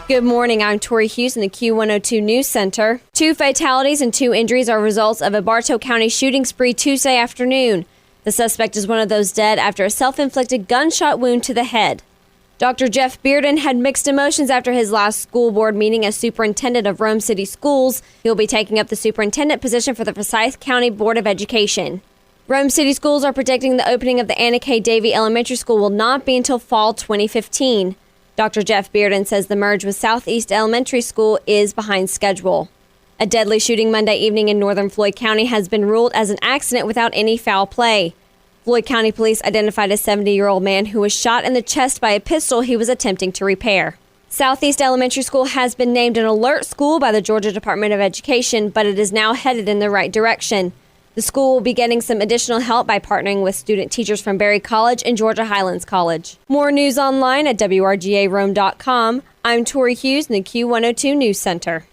Good morning, I'm Tori Hughes in the Q102 News Center. 2 fatalities and 2 injuries are results of a Bartow County shooting spree Tuesday afternoon. The suspect is one of those dead after a self-inflicted gunshot wound to the head. Dr. Jeff Bearden had mixed emotions after his last school board meeting as superintendent of Rome City Schools. He'll be taking up the superintendent position for the Forsyth County Board of Education. Rome City Schools are predicting the opening of the Anna K. Davey Elementary School will not be until fall 2015. Dr. Jeff Bearden says the merge with Southeast Elementary School is behind schedule. A deadly shooting Monday evening in northern Floyd County has been ruled as an accident without any foul play. Floyd County police identified a 70-year-old man who was shot in the chest by a pistol he was attempting to repair. Southeast Elementary School has been named an alert school by the Georgia Department of Education, but it is now headed in the right direction. The school will be getting some additional help by partnering with student teachers from Berry College and Georgia Highlands College. More news online at WRGA-Rome.com. I'm Tori Hughes in the Q102 News Center.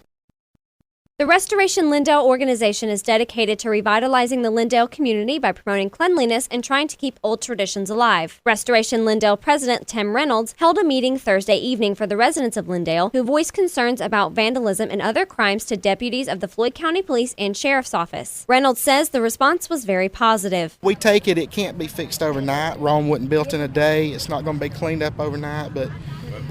The Restoration Lindale organization is dedicated to revitalizing the Lindale community by promoting cleanliness and trying to keep old traditions alive. Restoration Lindale President Tim Reynolds held a meeting Thursday evening for the residents of Lindale who voiced concerns about vandalism and other crimes to deputies of the Floyd County Police and Sheriff's Office. Reynolds says the response was very positive. We take it can't be fixed overnight. Rome wasn't built in a day. It's not going to be cleaned up overnight, but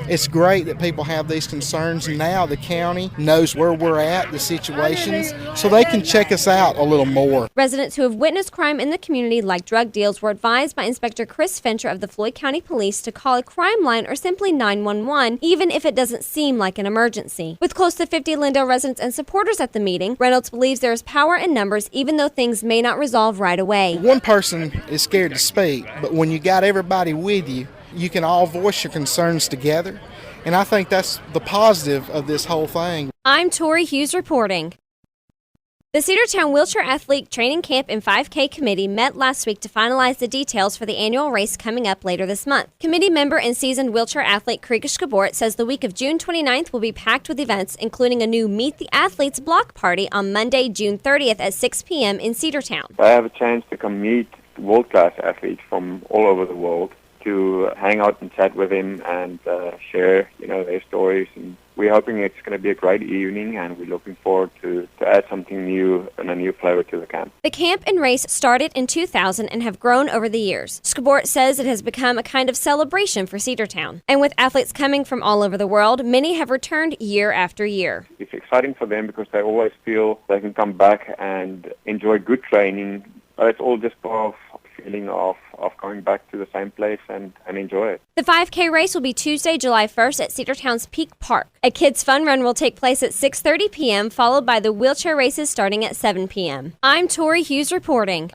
it's great that people have these concerns. Now the county knows where we're at, the situations, so they can check us out a little more. Residents who have witnessed crime in the community, like drug deals, were advised by Inspector Chris Fincher of the Floyd County Police to call a crime line or simply 911, even if it doesn't seem like an emergency. With close to 50 Lindale residents and supporters at the meeting, Reynolds believes there is power in numbers, even though things may not resolve right away. One person is scared to speak, but when you got everybody with you, you can all voice your concerns together, and I think that's the positive of this whole thing. I'm Tori Hughes reporting. The Cedartown Wheelchair Athlete Training Camp and 5K Committee met last week to finalize the details for the annual race coming up later this month. Committee member and seasoned wheelchair athlete Kriegers Gabort says the week of June 29th will be packed with events, including a new Meet the Athletes block party on Monday, June 30th at 6 p.m. in Cedartown. I have a chance to come meet world-class athletes from all over the world, to hang out and chat with him and share, their stories. And we're hoping it's going to be a great evening, and we're looking forward to add something new and a new flavor to the camp. The camp and race started in 2000 and have grown over the years. Skabort says it has become a kind of celebration for Cedartown. And with athletes coming from all over the world, many have returned year after year. It's exciting for them because they always feel they can come back and enjoy good training. But it's all just part of feeling of going back to the same place and enjoy it. The 5K race will be Tuesday, July 1st at Cedartown's Peak Park. A kids' fun run will take place at 6:30 p.m., followed by the wheelchair races starting at 7 p.m. I'm Tori Hughes reporting.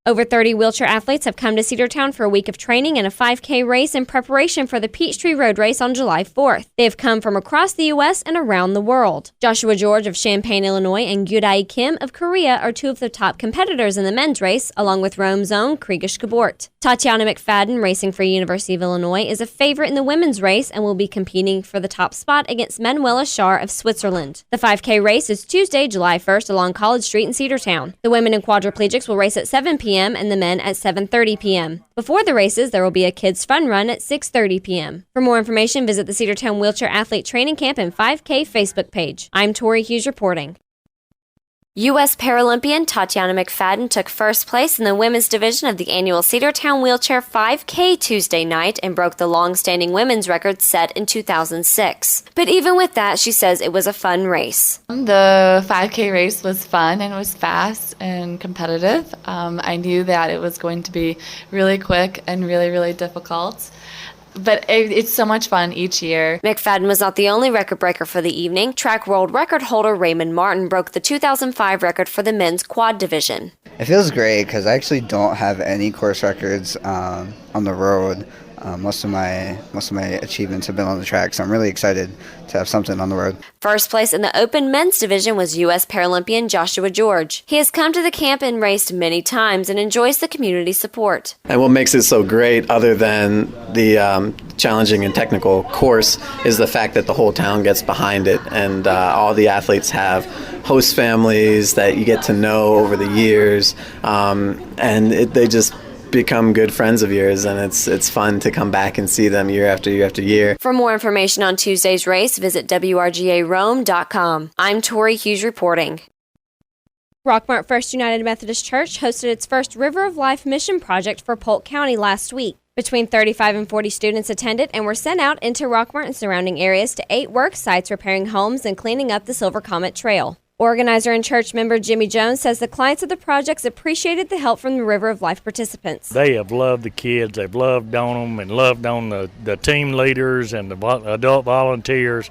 Over 30 wheelchair athletes have come to Cedartown for a week of training and a 5K race in preparation for the Peachtree Road Race on July 4th. They have come from across the U.S. and around the world. Joshua George of Champaign, Illinois, and Gyudai Kim of Korea are 2 of the top competitors in the men's race, along with Rome's own Kriegers Gabort. Tatiana McFadden, racing for University of Illinois, is a favorite in the women's race and will be competing for the top spot against Manuela Schar of Switzerland. The 5K race is Tuesday, July 1st along College Street in Cedartown. The women and quadriplegics will race at 7 p.m. and the men at 7:30 p.m. Before the races, there will be a kids' fun run at 6:30 p.m. For more information, visit the Cedartown Wheelchair Athlete Training Camp and 5K Facebook page. I'm Tori Hughes reporting. U.S. Paralympian Tatiana McFadden took first place in the women's division of the annual Cedartown Wheelchair 5K Tuesday night and broke the long-standing women's record set in 2006. But even with that, she says it was a fun race. The 5K race was fun and it was fast and competitive. I knew that it was going to be really quick and really, really difficult. But it's so much fun each year. McFadden was not the only record breaker for the evening. Track world record holder Raymond Martin broke the 2005 record for the men's quad division. It feels great because I actually don't have any course records on the road. Most of my achievements have been on the track, so I'm really excited to have something on the road. First place in the open men's division was U.S. Paralympian Joshua George. He has come to the camp and raced many times and enjoys the community support. And what makes it so great, other than the challenging and technical course, is the fact that the whole town gets behind it, and all the athletes have host families that you get to know over the years, and they just become good friends of yours, and it's fun to come back and see them year after year after year. For more information on Tuesday's race, visit WRGARome.com. I'm Tori Hughes reporting. Rockmart First United Methodist Church hosted its first River of Life mission project for Polk County last week. Between 35 and 40 students attended and were sent out into Rockmart and surrounding areas to 8 work sites repairing homes and cleaning up the Silver Comet Trail. Organizer and church member Jimmy Jones says the clients of the projects appreciated the help from the River of Life participants. They have loved the kids. They've loved on them and loved on the team leaders and the adult volunteers.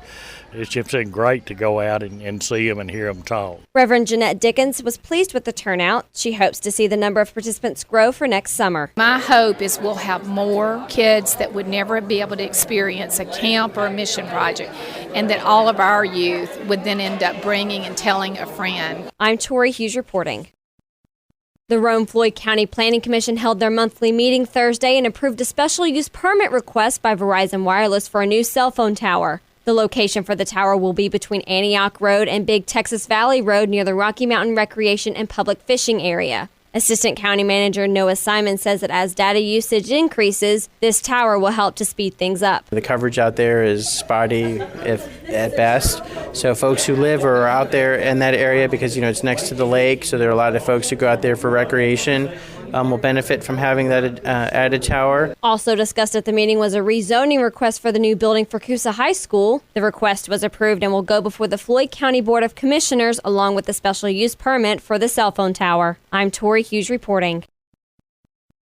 It's just been great to go out and see them and hear them talk. Reverend Jeanette Dickens was pleased with the turnout. She hopes to see the number of participants grow for next summer. My hope is we'll have more kids that would never be able to experience a camp or a mission project, and that all of our youth would then end up bringing and telling a friend. I'm Tori Hughes reporting. The Rome-Floyd County Planning Commission held their monthly meeting Thursday and approved a special use permit request by Verizon Wireless for a new cell phone tower. The location for the tower will be between Antioch Road and Big Texas Valley Road near the Rocky Mountain Recreation and Public Fishing Area. Assistant County Manager Noah Simon says that as data usage increases, this tower will help to speed things up. The coverage out there is spotty, if at best. So folks who live or are out there in that area, because it's next to the lake, so there are a lot of folks who go out there for recreation, will benefit from having that added tower. Also discussed at the meeting was a rezoning request for the new building for Coosa High School. The request was approved and will go before the Floyd County Board of Commissioners along with the special use permit for the cell phone tower. I'm Tori Hughes reporting.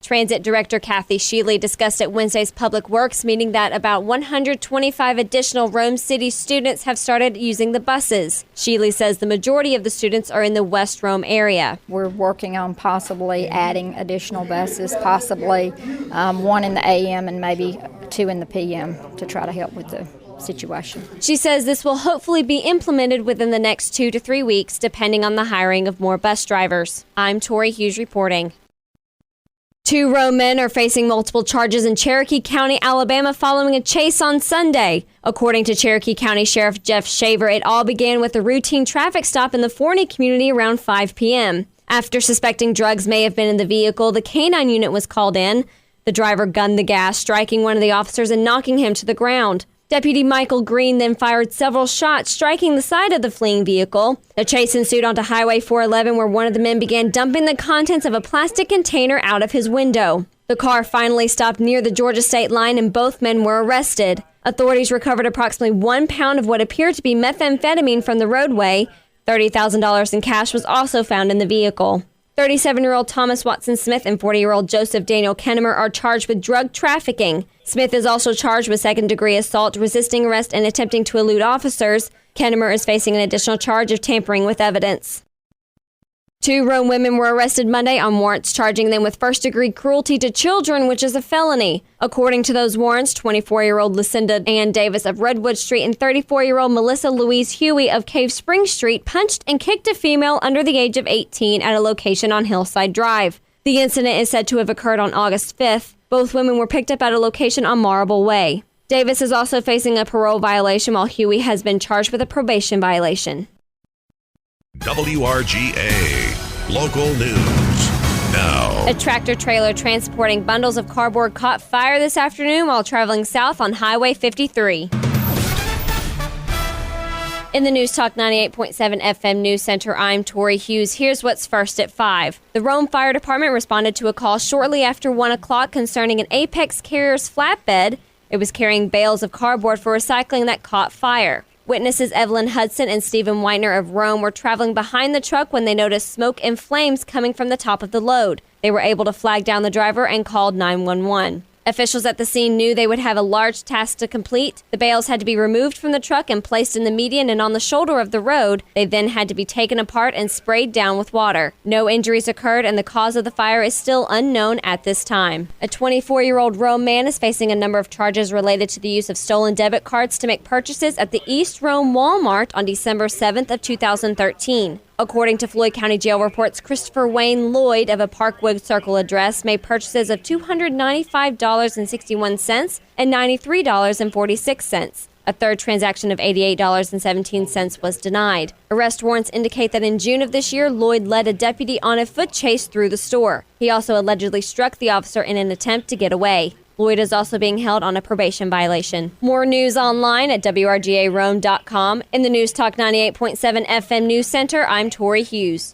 Transit Director Kathy Sheely discussed at Wednesday's Public Works meeting that about 125 additional Rome City students have started using the buses. Sheely says the majority of the students are in the West Rome area. We're working on possibly adding additional buses, possibly 1 in the AM and maybe 2 in the PM to try to help with the situation. She says this will hopefully be implemented within the next 2 to 3 weeks, depending on the hiring of more bus drivers. I'm Tori Hughes reporting. 2 Rome men are facing multiple charges in Cherokee County, Alabama, following a chase on Sunday. According to Cherokee County Sheriff Jeff Shaver, it all began with a routine traffic stop in the Forney community around 5 p.m. After suspecting drugs may have been in the vehicle, the canine unit was called in. The driver gunned the gas, striking one of the officers and knocking him to the ground. Deputy Michael Green then fired several shots, striking the side of the fleeing vehicle. The chase ensued onto Highway 411, where one of the men began dumping the contents of a plastic container out of his window. The car finally stopped near the Georgia state line and both men were arrested. Authorities recovered approximately 1 pound of what appeared to be methamphetamine from the roadway. $30,000 in cash was also found in the vehicle. 37-year-old Thomas Watson Smith and 40-year-old Joseph Daniel Kennemer are charged with drug trafficking. Smith is also charged with second-degree assault, resisting arrest, and attempting to elude officers. Kennemer is facing an additional charge of tampering with evidence. 2 Rome women were arrested Monday on warrants charging them with first-degree cruelty to children, which is a felony. According to those warrants, 24-year-old Lucinda Ann Davis of Redwood Street and 34-year-old Melissa Louise Huey of Cave Spring Street punched and kicked a female under the age of 18 at a location on Hillside Drive. The incident is said to have occurred on August 5th. Both women were picked up at a location on Marble Way. Davis is also facing a parole violation, while Huey has been charged with a probation violation. WRGA Local News now. A tractor-trailer transporting bundles of cardboard caught fire this afternoon while traveling south on Highway 53. In the NewsTalk 98.7 FM News Center, I'm Tori Hughes. Here's what's first at 5. The Rome Fire Department responded to a call shortly after 1 o'clock concerning an Apex Carriers flatbed. It was carrying bales of cardboard for recycling that caught fire. Witnesses Evelyn Hudson and Stephen Whitener of Rome were traveling behind the truck when they noticed smoke and flames coming from the top of the load. They were able to flag down the driver and called 911. Officials at the scene knew they would have a large task to complete. The bales had to be removed from the truck and placed in the median and on the shoulder of the road. They then had to be taken apart and sprayed down with water. No injuries occurred, and the cause of the fire is still unknown at this time. A 24-year-old Rome man is facing a number of charges related to the use of stolen debit cards to make purchases at the East Rome Walmart on December 7th of 2013. According to Floyd County Jail reports, Christopher Wayne Lloyd of a Parkwood Circle address made purchases of $295.61 and $93.46. A third transaction of $88.17 was denied. Arrest warrants indicate that in June of this year, Lloyd led a deputy on a foot chase through the store. He also allegedly struck the officer in an attempt to get away. Lloyd is also being held on a probation violation. More news online at WRGARome.com. In the NewsTalk 98.7 FM News Center, I'm Tori Hughes.